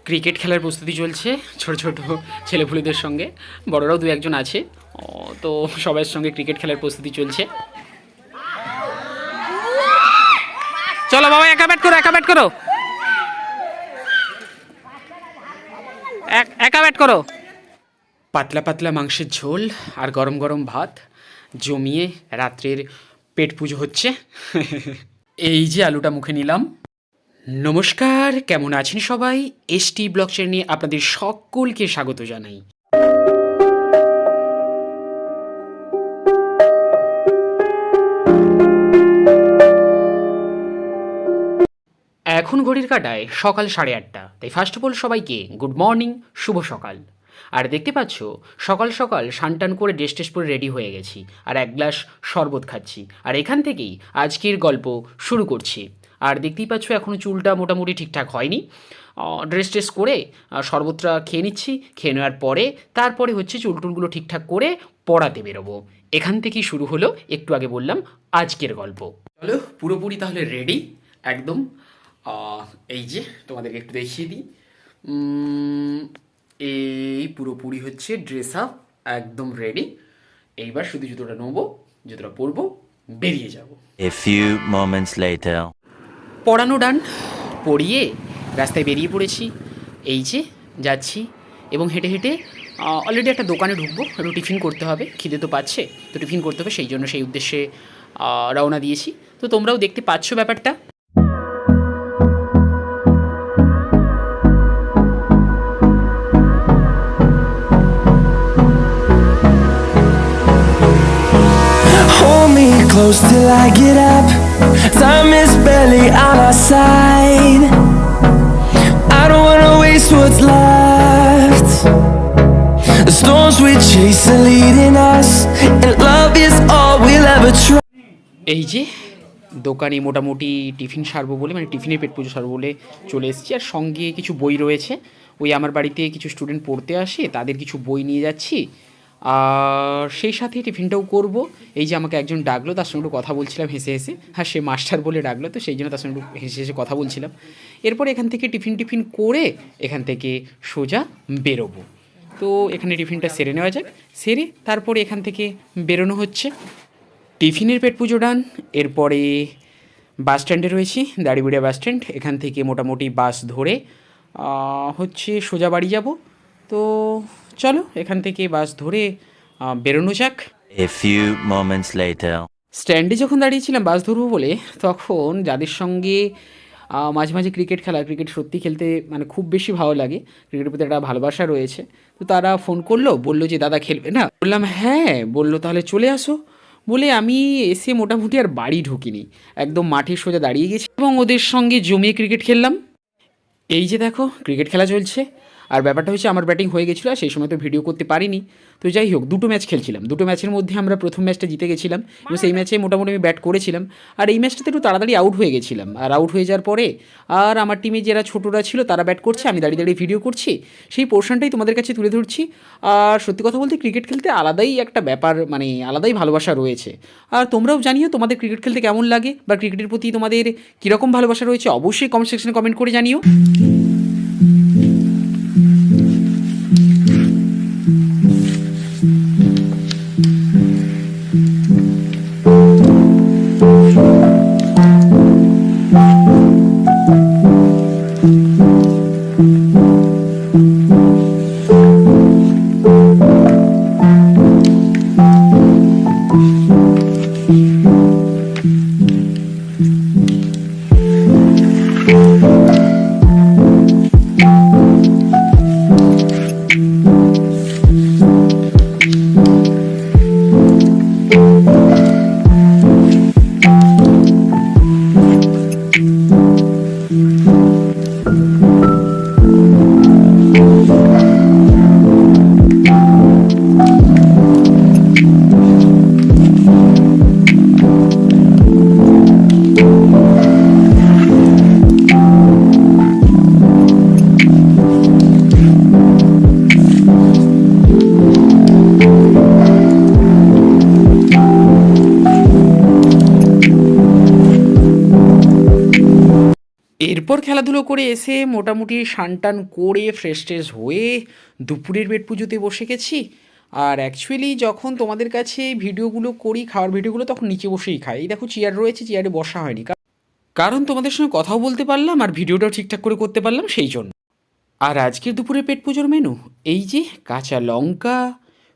Cricket খেলার প্রস্তুতি চলছে ছোট ছোট ছেলেপুলেদের সঙ্গে, বড়রাও দু একজন আছে। তো সবার সঙ্গে ক্রিকেট খেলার প্রস্তুতি চলছে। চলো বাবা, একা ব্যাট করো, একা ব্যাট করো, একা ব্যাট করো। পাতলা পাতলা মাংসের ঝোল আর গরম গরম ভাত জমিয়ে রাত্রের পেট পুজো হচ্ছে। এই যে আলুটা মুখে নিলাম। নমস্কার, কেমন আছেন সবাই? এসটি ব্লগ চ্যানেলে আপনাদের সকলকে স্বাগত জানাই। এখন ঘড়ির কাঁটায় সকাল 8:30। তাই ফার্স্ট অফ অল সবাইকে গুড মর্নিং, শুভ সকাল। আর দেখতে পাচ্ছ সকাল সকাল সানটান করে ড্রেস টেস পরে রেডি হয়ে গেছি, আর এক গ্লাস শরবত খাচ্ছি। আর এখান থেকেই আজকের গল্প শুরু করছি। আর দেখতেই পাচ্ছ এখনও চুলটা মোটামুটি ঠিকঠাক হয়নি। ড্রেস টেস করে শরবতটা খেয়ে নিচ্ছি। খেয়ে নেওয়ার পরে তারপরে হচ্ছে চুলটুলগুলো ঠিকঠাক করে পড়াতে বেরোবো। এখান থেকেই শুরু হলো, একটু আগে বললাম, আজকের গল্প। চলো পুরোপুরি তাহলে রেডি একদম। এই যে তোমাদেরকে একটু দেখিয়ে দিই। এই পুরোপুরি হচ্ছে ড্রেস আপ, একদম রেডি। এইবার শুধু জুতোটা নেবো, জুতোটা পরবো, বেরিয়ে যাব। A few moments later. পড়ানো ডান, পড়িয়ে রাস্তায় বেরিয়ে পড়েছি। এই যে যাচ্ছি এবং হেঁটে হেঁটে অলরেডি একটা দোকানে ঢুকবো। একটু টিফিন করতে হবে, খিদে তো পাচ্ছে, তো টিফিন করতে হবে, সেই জন্য সেই উদ্দেশ্যে রওনা দিয়েছি। তো তোমরাও দেখতে পাচ্ছ ব্যাপারটা। Hold me close till I get up. Time is barely on our side. I don't wanna waste what's left. The storms we chase are leading us, and love is all we'll ever try. এই যে দোকানে মোটামুটি tiffin সারবো বলে, মানে টিফিনের পেট পুজো সারবো বলে চলে এসেছি। আর সঙ্গে কিছু বই রয়েছে, ওই আমার বাড়িতে কিছু স্টুডেন্ট পড়তে আসে, তাদের কিছু বই নিয়ে যাচ্ছি। আর সেই সাথে টিফিনটাও করব। এই যে আমাকে একজন ডাকলো, তার সঙ্গে একটু কথা বলছিলাম হেসে হেসে। হ্যাঁ, সে মাস্টার বলে ডাকলো, তো সেই জন্য তার সঙ্গে একটু হেসে হেসে কথা বলছিলাম। এরপর এখান থেকে টিফিন করে এখান থেকে সোজা বেরোবো। তো এখানে টিফিনটা সেরে নেওয়া যাক, সেরে তারপরে এখান থেকে বেরোনো হচ্ছে। টিফিনের পেট পুজো ডান। এরপরে বাস স্ট্যান্ডে রয়েছি, দাড়িবিড়িয়া বাস স্ট্যান্ড। এখান থেকে মোটামুটি বাস ধরে হচ্ছে সোজা বাড়ি যাব। তো চলো এখান থেকে বাস ধরে বেরোনো যাক। A few moments later. স্ট্যান্ডে যখন দাঁড়িয়েছিলাম বাস ধরবো বলে, তখন যাদের সঙ্গে মাঝে মাঝে ক্রিকেট সত্যি খেলতে মানে খুব বেশি ভালো লাগে, ক্রিকেটের প্রতি একটা ভালোবাসা রয়েছে। তো তারা ফোন করলো, বললো যে দাদা খেলবে না? বললাম হ্যাঁ। বললো তাহলে চলে আসো। বলে আমি এসে মোটামুটি আর বাড়ি ঢুকিনি, একদম মাঠের সোজা দাঁড়িয়ে গেছি এবং ওদের সঙ্গে জমিয়ে ক্রিকেট খেললাম। এই যে দেখো ক্রিকেট খেলা চলছে। আর ব্যাপারটা হচ্ছে আমার ব্যাটিং হয়ে গেছিলো, আর সেই সময় তো ভিডিও করতে পারিনি। তো যাই হোক, দুটো ম্যাচ খেলছিলাম, দুটো ম্যাচের মধ্যে আমরা প্রথম ম্যাচটা জিতে গেছিলাম এবং সেই ম্যাচে মোটামুটি আমি ব্যাট করেছিলাম। আর এই ম্যাচটাতে একটু তাড়াতাড়ি আউট হয়ে গেছিলাম। আর আউট হয়ে যাওয়ার পরে আর আমার টিমে যারা ছোটোরা ছিল তারা ব্যাট করছে, আমি দাঁড়িয়ে দাঁড়িয়ে ভিডিও করছি, সেই পোর্শনটাই তোমাদের কাছে তুলে ধরছি। আর সত্যি কথা বলতে ক্রিকেট খেলতে আলাদাই একটা ব্যাপার, মানে আলাদাই ভালোবাসা রয়েছে। আর তোমরাও জানিও তোমাদের ক্রিকেট খেলতে কেমন লাগে, বা ক্রিকেটের প্রতি তোমাদের কীরকম ভালোবাসা রয়েছে, অবশ্যই কমেন্ট সেকশনে কমেন্ট করে জানিও। তারপর খেলাধুলো করে এসে মোটামুটি স্নান করে ফ্রেশ ট্রেশ হয়ে দুপুরের পেট পুজোতে বসে গেছি। আর অ্যাকচুয়ালি যখন তোমাদের কাছে ভিডিওগুলো করি, খাওয়ার ভিডিওগুলো, তখন নিচে বসেই খাই। এই দেখো চেয়ার রয়েছে, চেয়ারে বসা হয়নি, কারণ তোমাদের সঙ্গে কথাও বলতে পারলাম আর ভিডিওটাও ঠিকঠাক করে করতে পারলাম সেই জন্য। আর আজকের দুপুরে পেট পুজোর মেনু এই যে কাঁচা লঙ্কা,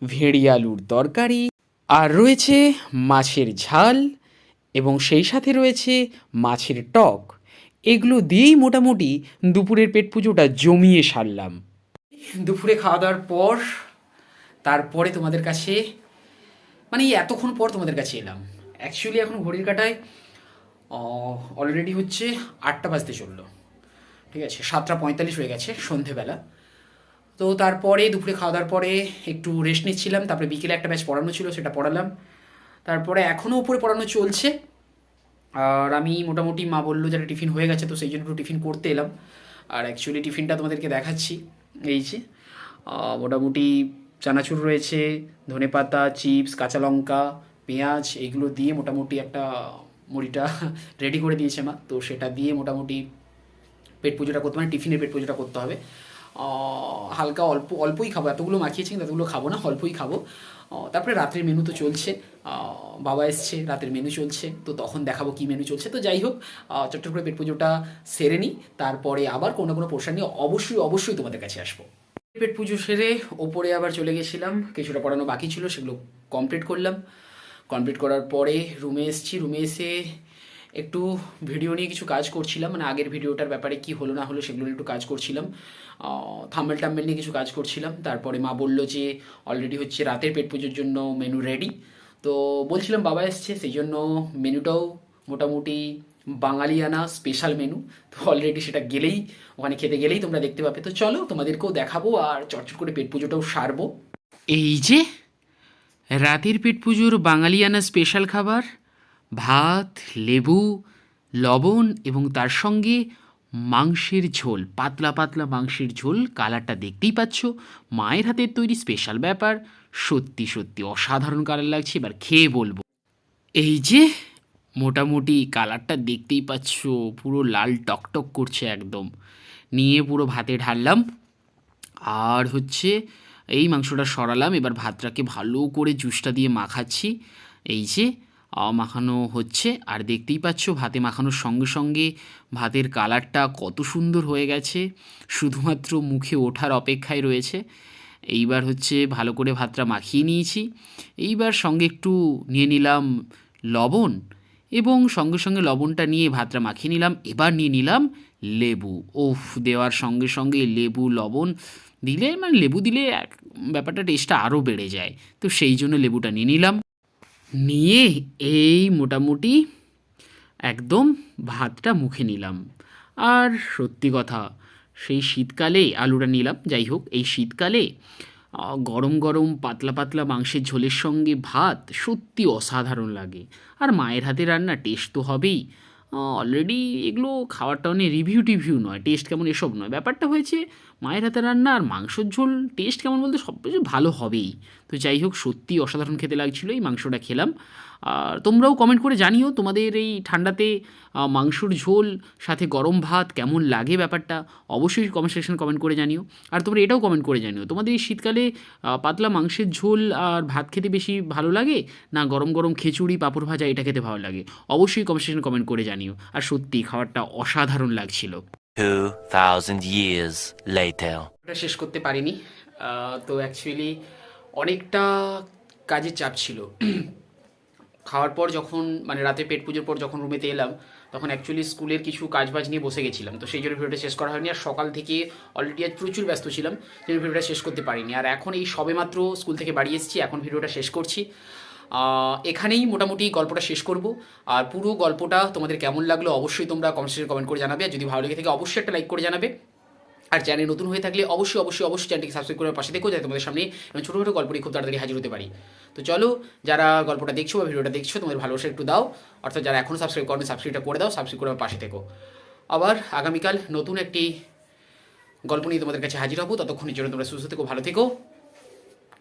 ভেড়ি আলুর তরকারি, আর রয়েছে মাছের ঝাল, এবং সেই সাথে রয়েছে মাছের টক। এগুলো দিয়েই মোটামুটি দুপুরের পেট পুজোটা জমিয়ে সারলাম। দুপুরে খাওয়া দাওয়ার পর তারপরে তোমাদের কাছে, মানে এই এতক্ষণ পর তোমাদের কাছে এলাম। অ্যাকচুয়ালি এখন ঘড়ির কাঁটায় অলরেডি হচ্ছে 8টা বাজতে চললো, ঠিক আছে, 7টা 45 হয়ে গেছে সন্ধেবেলা। তো তারপরে দুপুরে খাওয়া দাওয়ার পরে একটু রেস্ট নিচ্ছিলাম, তারপরে বিকেলে একটা ব্যাচ পড়ানো ছিল, সেটা পড়ালাম। তারপরে এখনও উপরে পড়ানো চলছে। আর আমি মোটামুটি, মা বললো যে একটা টিফিন হয়ে গেছে, তো সেই জন্য একটু টিফিন করতে এলাম। আর অ্যাকচুয়ালি টিফিনটা তোমাদেরকে দেখাচ্ছি। এই যে মোটামুটি চানাচুর রয়েছে, ধনেপাতা, চিপস, কাঁচা লঙ্কা, পেঁয়াজ, এগুলো দিয়ে মোটামুটি একটা মুড়িটা রেডি করে দিয়েছে মা। তো সেটা দিয়ে মোটামুটি পেট পুজোটা করতে, মানে টিফিনের পেট পুজোটা করতে হবে। হালকা অল্পই খাবো, এতগুলো মাখিয়েছি কিন্তু এতগুলো খাবো না, অল্পই খাবো। তারপরে রাত্রের মেনু তো চলছে, বাবা এসছে, রাতের মেনু চলছে, তো তখন দেখাবো কী মেনু চলছে। তো যাই হোক, চটচট করে পেট পুজোটা সেরে নিই, তারপরে আবার কোনো কোনো পোর্শন নিয়ে অবশ্যই তোমাদের কাছে আসবো। পেট পুজো সেরে ওপরে আবার চলে গেছিলাম, কিছুটা পড়ানো বাকি ছিল, সেগুলো কমপ্লিট করলাম। কমপ্লিট করার পরে রুমে এসেছি, রুমে এসে একটু ভিডিও নিয়ে কিছু কাজ করছিলাম, মানে আগের ভিডিওটার ব্যাপারে কি হলো না হলো সেগুলো নিয়ে একটু কাজ করছিলাম, থাম্বনেল টাম্বনেল নিয়ে কিছু কাজ করছিলাম। তারপরে মা বললো যে অলরেডি হচ্ছে রাতের পেট পুজোর জন্য মেনু রেডি। তো বলছিলাম বাবা এসছে, সেই জন্য মেনুটাও মোটামুটি বাঙালিয়ানা স্পেশাল মেনু। তো অলরেডি সেটা গেলেই, ওখানে খেতে গেলেই তোমরা দেখতে পাবে। তো চলো তোমাদেরকেও দেখাবো আর চটচট করে পেট পুজোটাও সারবো। এই যে রাতের পেট পুজোর বাঙালিয়ানা স্পেশাল খাবার, ভাত, লেবু, লবণ এবং তার সঙ্গে মাংসের ঝোল, পাতলা পাতলা মাংসের ঝোল। কালারটা দেখতেই পাচ্ছ, মায়ের হাতের তৈরি স্পেশাল ব্যাপার। সত্যি সত্যি অসাধারণ কালার লাগছে, এবার খেয়ে বলবো। এই যে মোটামুটি কালারটা দেখতেই পাচ্ছ, পুরো লাল টকটক করছে একদম। নিয়ে পুরো ভাতে ঢাললাম, আর হচ্ছে এই মাংসটা সরালাম। এবার ভাতটাকে ভালো করে জুসটা দিয়ে মাখাচ্ছি। এই যে মাখানো হচ্ছে, আর দেখতেই পাচ্ছ ভাতে মাখানোর সঙ্গে সঙ্গে ভাতের কালারটা কত সুন্দর হয়ে গেছে, শুধুমাত্র মুখে ওঠার অপেক্ষায় রয়েছে। এইবার হচ্ছে ভালো করে ভাতটা মাখিয়ে নিয়েছি। এইবার সঙ্গে একটু নিয়ে নিলাম লবণ, এবং সঙ্গে সঙ্গে লবণটা নিয়ে ভাতটা মাখিয়ে নিলাম। এবার নিয়ে নিলাম লেবু। ওফ, দেওয়ার সঙ্গে সঙ্গে লেবু লবণ দিলে, মানে লেবু দিলে ব্যাপারটা টেস্টটা আরও বেড়ে যায়। তো সেই জন্য লেবুটা নিয়ে নিলাম, নিয়ে এই মোটামুটি একদম ভাতটা মুখে নিলাম। আর সত্যি কথা, সেই শীতকালে আলুটা নিলাম, যাই হোক এই শীতকালে গরম গরম পাতলা পাতলা মাংসের ঝোলের সঙ্গে ভাত সত্যি অসাধারণ লাগে। আর মায়ের হাতে রান্না টেস্ট তো হবেই। অলরেডি এগুলো খাওয়ারটা অনেক রিভিউ নয়, টেস্ট কেমন এসব নয়, ব্যাপারটা হয়েছে মায়ের হাতে রান্না আর মাংসর ঝোল টেস্ট কেমন বলতে সব কিছু ভালো হবেই। তো যাই হোক, সত্যি অসাধারণ খেতে লাগছিলো, এই মাংসটা খেলাম। আর তোমরাও কমেন্ট করে জানিও তোমাদের এই ঠান্ডাতে মাংসর ঝোল সাথে গরম ভাত কেমন লাগে ব্যাপারটা, অবশ্যই কমেন্ট সেকশনে কমেন্ট করে জানিও। আর তোমরা এটাও কমেন্ট করে জানিও তোমাদের এই শীতকালে পাতলা মাংসের ঝোল আর ভাত খেতে বেশি ভালো লাগে, না গরম গরম খিচুড়ি পাঁপড় ভাজা এটা খেতে ভালো লাগে। অবশ্যই কমেন্ট সেকশনে কমেন্ট করে জানিও। আর সত্যি খাবারটা অসাধারণ লাগছিল। 2000 years later. ওটা শেষ করতে পারিনি, তো অ্যাকচুয়ালি অনেকটা কাজের চাপ ছিল। খাওয়ার পর যখন, মানে রাতে পেট পুজোর পর যখন রুমেতে এলাম, তখন অ্যাকচুয়ালি স্কুলের কিছু কাজবাজ নিয়ে বসে গেছিলাম, তো সেই জন্য ভিডিওটা শেষ করা হয়নি। আর সকাল থেকে অলরেডি আজ প্রচুর ব্যস্ত ছিলাম, সেই জন্য ভিডিওটা শেষ করতে পারিনি। আর এখন এই সবেমাত্র স্কুল থেকে বাড়ি এসেছি, এখন ভিডিওটা শেষ করছি। এখানেই মোটামুটি গল্পটা শেষ করব। আর পুরো গল্পটা তোমাদের কেমন লাগলো অবশ্যই তোমরা কমেন্ট সেকশনে কমেন্ট করে জানাবে। আর যদি ভালো লেগে থাকে অবশ্যই একটা লাইক করে জানাবে। আর চ্যানেল নতুন হয়ে থাকলে অবশ্যই চ্যানেলটিকে সাবস্ক্রাইব করে পাশে দেখো, যাতে তোমাদের সামনে আমি ছোটো গল্প নিয়ে খুব তাড়াতাড়ি হাজির হতে পারি। তো চলো, যারা গল্পটা দেখছো বা ভিডিওটা দেখছো, তোমাদের ভালোবাসা একটু দাও, অর্থাৎ যারা এখনও সাবস্ক্রাইব করো সাবস্ক্রাইবটা করে দাও, সাবস্ক্রাইব করে আমার পাশে থেকো। আবার আগামীকাল নতুন একটি গল্প নিয়ে তোমাদের কাছে হাজির হবো। ততক্ষণের জন্য তোমরা সুস্থ থেকো, ভালো থেকো,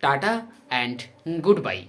টাটা অ্যান্ড গুড বাই।